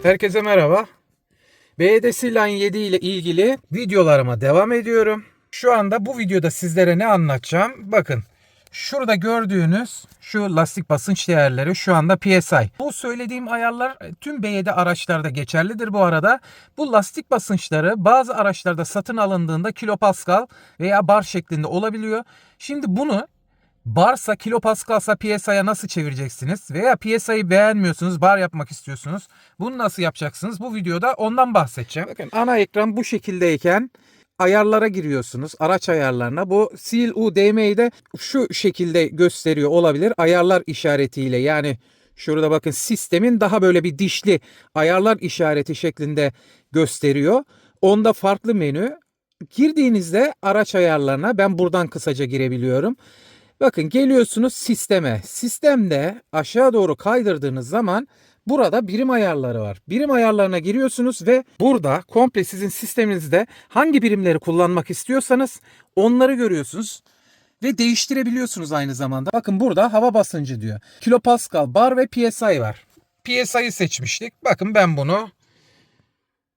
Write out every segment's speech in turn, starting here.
Herkese merhaba. BYD Line 7 ile ilgili videolarıma devam ediyorum. Şu anda bu videoda sizlere ne anlatacağım? Bakın şurada gördüğünüz şu lastik basınç değerleri şu anda PSI. Bu söylediğim ayarlar tüm BYD araçlarda geçerlidir bu arada. Bu lastik basınçları bazı araçlarda satın alındığında kilopascal veya bar şeklinde olabiliyor. Şimdi bunu barsa, kilopascalsa PSI'ye nasıl çevireceksiniz? Veya PSI'yi beğenmiyorsunuz, bar yapmak istiyorsunuz. Bunu nasıl yapacaksınız? Bu videoda ondan bahsedeceğim. Bakın ana ekran bu şekildeyken ayarlara giriyorsunuz. Araç ayarlarına. Bu Sil U DM'yi de şu şekilde gösteriyor olabilir. Ayarlar işaretiyle, yani şurada bakın sistemin daha böyle bir dişli ayarlar işareti şeklinde gösteriyor. Onda farklı menü. Girdiğinizde araç ayarlarına, ben buradan kısaca girebiliyorum. Bakın geliyorsunuz sisteme. Sistemde aşağı doğru kaydırdığınız zaman burada birim ayarları var. Birim ayarlarına giriyorsunuz ve burada komple sizin sisteminizde hangi birimleri kullanmak istiyorsanız onları görüyorsunuz. Ve değiştirebiliyorsunuz aynı zamanda. Bakın burada hava basıncı diyor. Kilopascal, bar ve PSI var. PSI'yi seçmiştik. Bakın ben bunu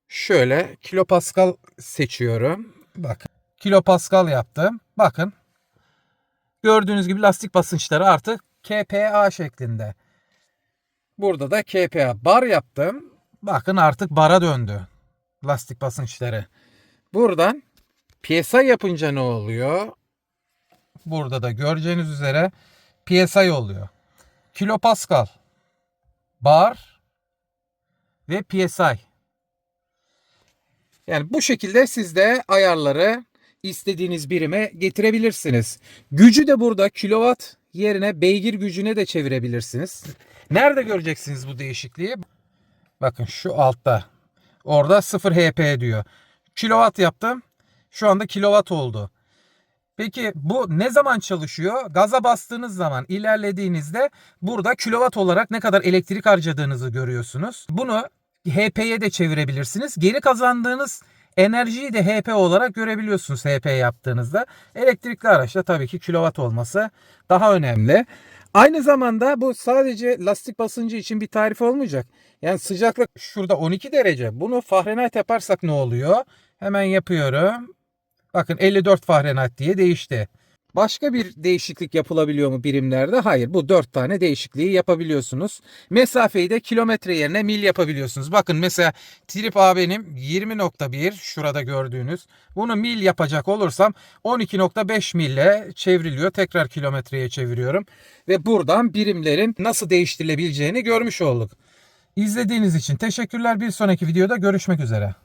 şöyle kilopascal seçiyorum. Bakın kilopascal yaptım. Bakın. Gördüğünüz gibi lastik basınçları artık kPa şeklinde. Burada da kPa. Bar yaptım. Bakın artık bara döndü lastik basınçları. Buradan PSI yapınca ne oluyor? Burada da göreceğiniz üzere PSI oluyor. Kilopascal, bar ve PSI. Yani bu şekilde siz de ayarları istediğiniz birime getirebilirsiniz. Gücü de burada kilowatt yerine beygir gücüne de çevirebilirsiniz. Nerede göreceksiniz bu değişikliği? Bakın şu altta. Orada 0 HP diyor. Kilowatt yaptım. Şu anda kilowatt oldu. Peki bu ne zaman çalışıyor? Gaza bastığınız zaman, ilerlediğinizde burada kilowatt olarak ne kadar elektrik harcadığınızı görüyorsunuz. Bunu HP'ye de çevirebilirsiniz. Geri kazandığınız enerjiyi de HP olarak görebiliyorsunuz HP yaptığınızda. Elektrikli araçta tabii ki kilowatt olması daha önemli. Aynı zamanda bu sadece lastik basıncı için bir tarif olmayacak. Yani sıcaklık şurada 12 derece. Bunu Fahrenheit yaparsak ne oluyor? Hemen yapıyorum. Bakın 54 Fahrenheit diye değişti. Başka bir değişiklik yapılabiliyor mu birimlerde? Hayır, bu 4 tane değişikliği yapabiliyorsunuz. Mesafeyi de kilometre yerine mil yapabiliyorsunuz. Bakın mesela trip A benim 20.1 şurada gördüğünüz. Bunu mil yapacak olursam 12.5 mille çevriliyor. Tekrar kilometreye çeviriyorum. Ve buradan birimlerin nasıl değiştirilebileceğini görmüş olduk. İzlediğiniz için teşekkürler. Bir sonraki videoda görüşmek üzere.